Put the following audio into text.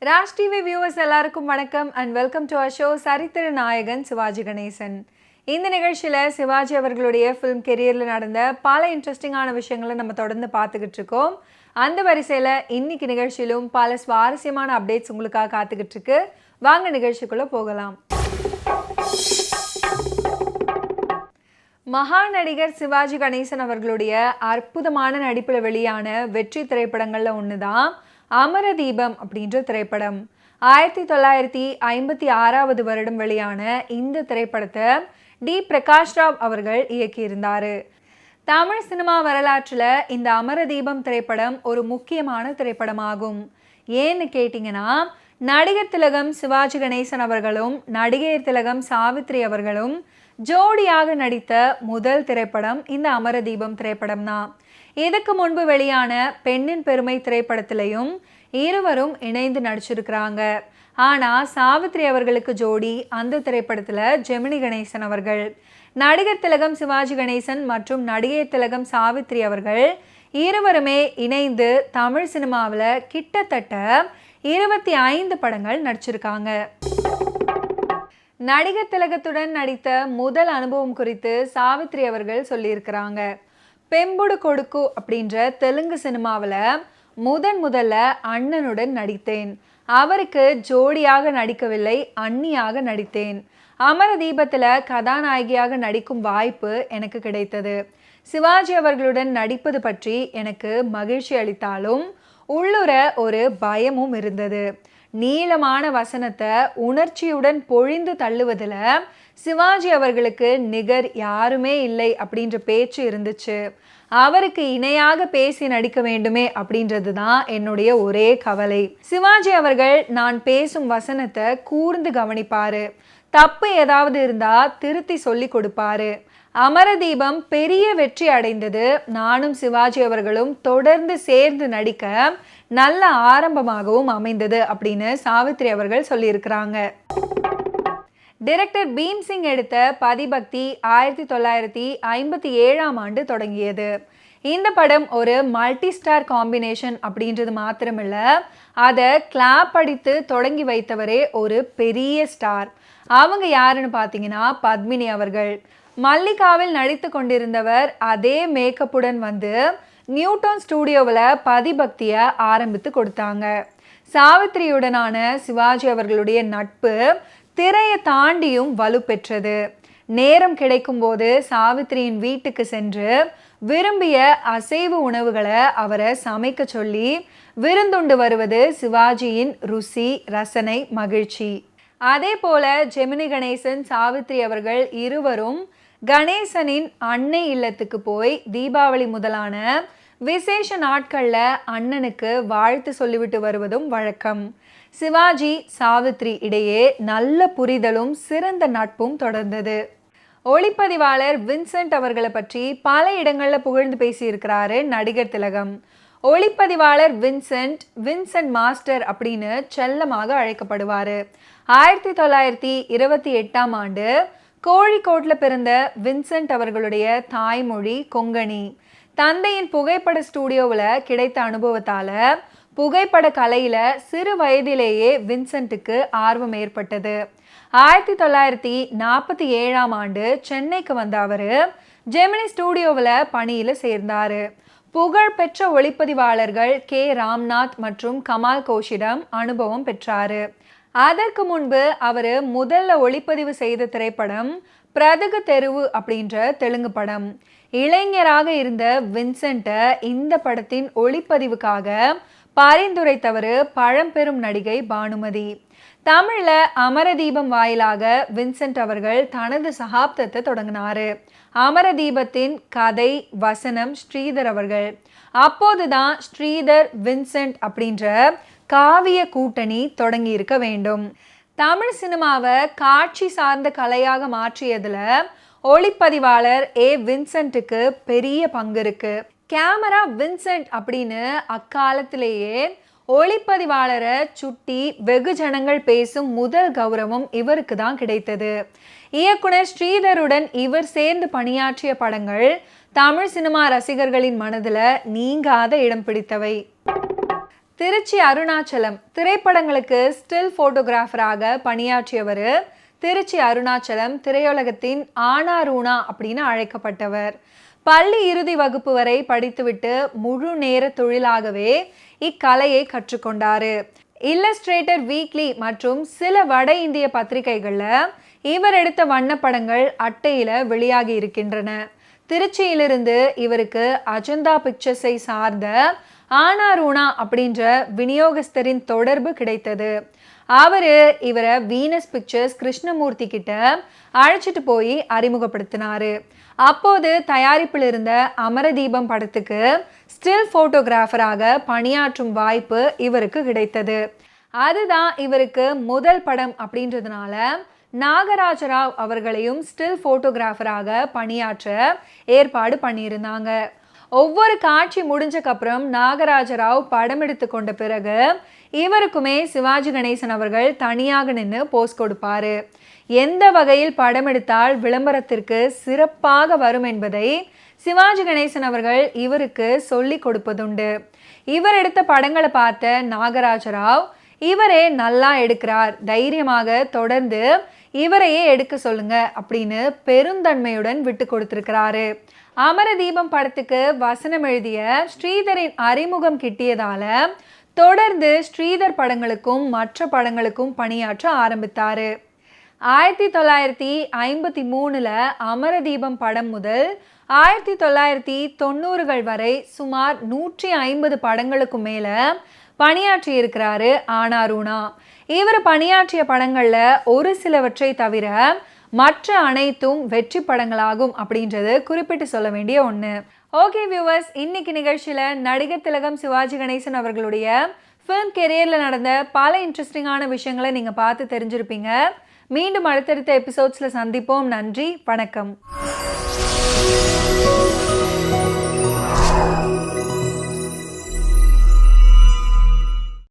Raj TV viewers எல்லாருக்கும் வணக்கம் and welcome to our show சரித்திர நாயகன் சிவாஜி கணேசன். இந்த நிகழ்ச்சியில் சிவாஜி அவர்களுடைய ஃபிலிம் கெரியரில் நடந்த பல இன்ட்ரெஸ்டிங்கான விஷயங்களை நம்ம தொடர்ந்து பார்த்துக்கிட்டு இருக்கோம். அந்த வரிசையில் இன்னைக்கு நிகழ்ச்சியிலும் பல சுவாரஸ்யமான அப்டேட்ஸ் உங்களுக்காக காத்துக்கிட்டு இருக்கு. வாங்க நிகழ்ச்சிக்குள்ளே போகலாம். மகா நடிகர் சிவாஜி கணேசன் அவர்களுடைய அற்புதமான நடிப்பில் வெளியான வெற்றி திரைப்படங்களில் ஒன்று தான் அமரதீபம் அப்படின்ற திரைப்படம். 1956 வருடம் வெளியான இந்த திரைப்படத்தை டி பிரகாஷ் ராவ் அவர்கள் இயக்கியிருந்தார். தமிழ் சினிமா வரலாற்றில் இந்த அமரதீபம் திரைப்படம் ஒரு முக்கியமான திரைப்படமாகும். ஏன்னு கேட்டிங்கன்னா, நடிகர் திலகம் சிவாஜி கணேசன் அவர்களும் நடிகை திலகம் சாவித்ரி அவர்களும் ஜோடியாக நடித்த முதல் திரைப்படம் இந்த அமரதீபம் திரைப்படம் தான். இதுக்கு முன்பு வெளியான பெண்ணின் பெருமை திரைப்படத்திலையும் இருவரும் இணைந்து நடிச்சிருக்கிறாங்க. ஆனால் சாவித்ரி அவர்களுக்கு ஜோடி அந்த திரைப்படத்தில் ஜெமினி கணேசன் அவர்கள். நடிகர் திலகம் சிவாஜி கணேசன் மற்றும் நடிகை திலகம் சாவித்ரி அவர்கள் இருவருமே இணைந்து தமிழ் சினிமாவில் கிட்டத்தட்ட 25 படங்கள் நடிச்சிருக்காங்க. நடிகர் திலகத்துடன் நடித்த முதல் அனுபவம் குறித்து சாவித்ரி அவர்கள் சொல்லியிருக்கிறாங்க. பெம்புடு கொடுக்கு அப்படின்ற தெலுங்கு சினிமாவில் முதல்ல அண்ணனுடன் நடித்தேன். அவருக்கு ஜோடியாக நடிக்கவில்லை, அண்ணியாக நடித்தேன். அமரதீபத்தில் கதாநாயகியாக நடிக்கும் வாய்ப்பு எனக்கு கிடைத்தது. சிவாஜி அவர்களுடன் நடிப்பது பற்றி எனக்கு மகிழ்ச்சி அளித்தாலும் உள்ளுர ஒரு பயமும் இருந்தது. நீளமான வசனத்தை உணர்ச்சியுடன் பொழிந்து தள்ளுவதில் சிவாஜி அவர்களுக்கு நிகர் யாருமே இல்லை அப்படின்ற பேச்சு இருந்துச்சு. அவருக்கு இணையாக பேசி நடிக்க வேண்டுமே அப்படின்றது தான் என்னுடைய ஒரே கவலை. சிவாஜி அவர்கள் நான் பேசும் வசனத்தை கூர்ந்து கவனிப்பாரு. தப்பு ஏதாவது இருந்தா திருத்தி சொல்லி கொடுப்பாரு. அமரதீபம் பெரிய வெற்றி அடைந்தது. நானும் சிவாஜி அவர்களும் தொடர்ந்து சேர்ந்து நடிக்க நல்ல ஆரம்பமாகவும் அமைந்தது அப்படின்னு சாவித்ரி அவர்கள் சொல்லியிருக்கிறாங்க. டைரக்டர் பீம்சிங் எடுத்த பதிபக்தி 1957 தொடங்கியது. இந்த படம் ஒரு மல்டி ஸ்டார் காம்பினேஷன் அப்படின்றது மாத்திரமில்ல, அதை கிளாப் அடித்து தொடங்கி வைத்தவரே ஒரு பெரிய ஸ்டார். அவங்க யாருன்னு பார்த்தீங்கன்னா பத்மினி அவர்கள். மல்லிகாவில் நடித்து கொண்டிருந்தவர் அதே மேக்கப்புடன் வந்து நியூட்டன் ஸ்டூடியோவில் பதிபக்தியை ஆரம்பித்து கொடுத்தாங்க. சாவித்ரியுடனான சிவாஜி அவர்களுடைய நட்பு திரையை தாண்டியும் வலுப்பெற்றது. நேரம் கிடைக்கும் போது சாவித்ரியின் வீட்டுக்கு சென்று விரும்பிய அசைவ உணவுகளை அவரை சமைக்க சொல்லி விருந்துண்டு வருவது சிவாஜியின் ருசி, ரசனை, மகிழ்ச்சி. அதே போல ஜெமினி கணேசன் சாவித்ரி அவர்கள் இருவரும் கணேசனின் அன்னை இல்லத்துக்கு போய் தீபாவளி முதலான விசேஷ நாட்களில் அண்ணனுக்கு வாழ்த்து சொல்லிவிட்டு வருவதும் வழக்கம். சிவாஜி சாவித்ரி இடையே நல்ல புரிதலும் சிறந்த நட்பும் தொடர்ந்தது. ஒளிப்பதிவாளர் வின்சென்ட் அவர்களை பற்றி பல இடங்களில் புகழ்ந்து பேசியிருக்கிறாரு நடிகர் திலகம். ஒளிப்பதிவாளர் வின்சென்ட் மாஸ்டர் அப்படின்னு செல்லமாக அழைக்கப்படுவார். 1928 கோழிக்கோட்டில் பிறந்த வின்சென்ட் அவர்களுடைய தாய்மொழி கொங்கணி. தந்தையின் புகைப்பட ஸ்டூடியோவில் கிடைத்த அனுபவத்தால் புகைப்பட கலையில் சிறு வயதிலேயே வின்சென்ட்டுக்கு ஆர்வம் ஏற்பட்டது. 1947 சென்னைக்கு வந்த அவர் ஜெமினி ஸ்டூடியோவில் பணியில் சேர்ந்தார். புகழ்பெற்ற ஒளிப்பதிவாளர்கள் கே ராம்நாத் மற்றும் கமால் கோஷிடம் அனுபவம் பெற்றார். அதற்கு முன்பு அவர் முதல்ல ஒளிப்பதிவு செய்த திரைப்படம் பிரதகு தெருவு அப்படின்ற தெலுங்கு படம். இளைஞராக இருந்த வின்சென்ட்டை இந்த படத்தின் ஒளிப்பதிவுக்காக பரிந்துரைத்தவர் பழம்பெரும் நடிகை பானுமதி. தமிழில் அமரதீபம் வாயிலாக வின்சென்ட் அவர்கள் தனது சகாப்தத்தை தொடங்கினார். அமரதீபத்தின் கதை வசனம் ஸ்ரீதர் அவர்கள். அப்போதுதான் ஸ்ரீதர் வின்சென்ட் அப்படின்ற காவிய கூட்டணி தொடங்கி இருக்க வேண்டும். தமிழ் சினிமாவை காட்சி சார்ந்த கலையாக மாற்றியதில் ஒளிப்பதிவாளர் வின்சென்ட்டுக்கு பெரிய பங்கு இருக்கு. கேமரா வின்சென்ட் அப்படின்னு அக்காலத்திலேயே ஒளிப்பதிவாளரை சுட்டி வெகுஜனங்கள் பேசும் முதல் கௌரவம் இவருக்கு தான் கிடைத்தது. இயக்குனர் ஸ்ரீதருடன் இவர் சேர்ந்து பணியாற்றிய படங்கள் தமிழ் சினிமா ரசிகர்களின் மனதில் நீங்காத இடம் பிடித்தவை. திருச்சி அருணாச்சலம் திரைப்படங்களுக்கு ஸ்டில் போட்டோகிராஃபராக பணியாற்றியவர். திருச்சி அருணாச்சலம் திரையுலகத்தின் ஆனாரூணா அப்படின்னு அழைக்கப்பட்டவர். பள்ளி இறுதி வகுப்பு வரை படித்துவிட்டு முழு நேர தொழிலாகவே இக்கலையை கற்றுக்கொண்டாரு. இல்லஸ்ட்ரேட்டர் வீக்லி மற்றும் சில வட இந்திய பத்திரிகைகளில் இவர் எடுத்த வண்ணப்படங்கள் அட்டையில வெளியாகி இருக்கின்றன. திருச்சியிலிருந்து இவருக்கு அஜந்தா பிக்சர்ஸை சார்ந்த ஆனாரூணா அப்படின்ற விநியோகஸ்தரின் தொடர்பு கிடைத்தது. இவரை வீனஸ் பிக்சர்ஸ் கிருஷ்ணமூர்த்தி கிட்ட அழைச்சிட்டு போய் அறிமுகப்படுத்தினாரு. அப்போது தயாரிப்பில் இருந்த அமரதீபம் படத்துக்கு ஸ்டில் போட்டோகிராஃபராக பணியாற்றும் வாய்ப்பு இவருக்கு கிடைத்தது. அதுதான் இவருக்கு முதல் படம் அப்படின்றதுனால நாகராஜராவ் அவர்களையும் ஸ்டில் போட்டோகிராஃபராக பணியாற்ற ஏற்பாடு பண்ணியிருந்தாங்க. ஒவ்வொரு காட்சி முடிஞ்சக்கப்புறம் நாகராஜராவ் படம் எடுத்து கொண்ட பிறகு இவருக்குமே சிவாஜி கணேசன் அவர்கள் தனியாக நின்று போஸ் கொடுப்பாரு. எந்த வகையில் படம் எடுத்தால் விளம்பரத்திற்கு சிறப்பாக வரும் என்பதை சிவாஜி கணேசன் அவர்கள் இவருக்கு சொல்லி கொடுப்பதுண்டு. இவர் எடுத்த படங்களை பார்த்த நாகராஜராவ் இவரே நல்லா எடுக்கிறார், தைரியமாக தொடர்ந்து இவரையே எடுக்க சொல்லுங்க அப்படின்னு பெருந்தன்மையுடன் விட்டு கொடுத்திருக்கிறாரு. அமரதீபம் படத்துக்கு வசனம் எழுதிய ஸ்ரீதரின் அறிமுகம் கிட்டியதால தொடர்ந்து ஸ்ரீதர் படங்களுக்கும் மற்ற படங்களுக்கும் பணியாற்ற ஆரம்பித்தாரு. 1953 அமரதீபம் படம் முதல் 1990கள் வரை சுமார் 150 படங்களுக்கு மேல பணியாற்றி இருக்கிறாரு ஆனாரூணா. இவர் பணியாற்றிய படங்கள்ல ஒரு சிலவற்றை தவிர மற்ற அனைத்தும் வெற்றி படங்களாகும் அப்படின்றது குறிப்பிட்டு சொல்ல வேண்டிய ஒன்று. ஓகே வியூவர்ஸ், இன்னைக்கு நிகழ்ச்சியில் நடிகர் திலகம் சிவாஜி கணேசன் அவர்களுடைய ஃபிலிம் கெரியரில் நடந்த பல இன்ட்ரெஸ்டிங்கான விஷயங்களை நீங்கள் பார்த்து தெரிஞ்சிருப்பீங்க. மீண்டும் அடுத்தடுத்த எபிசோட்ஸில் சந்திப்போம். நன்றி, வணக்கம்.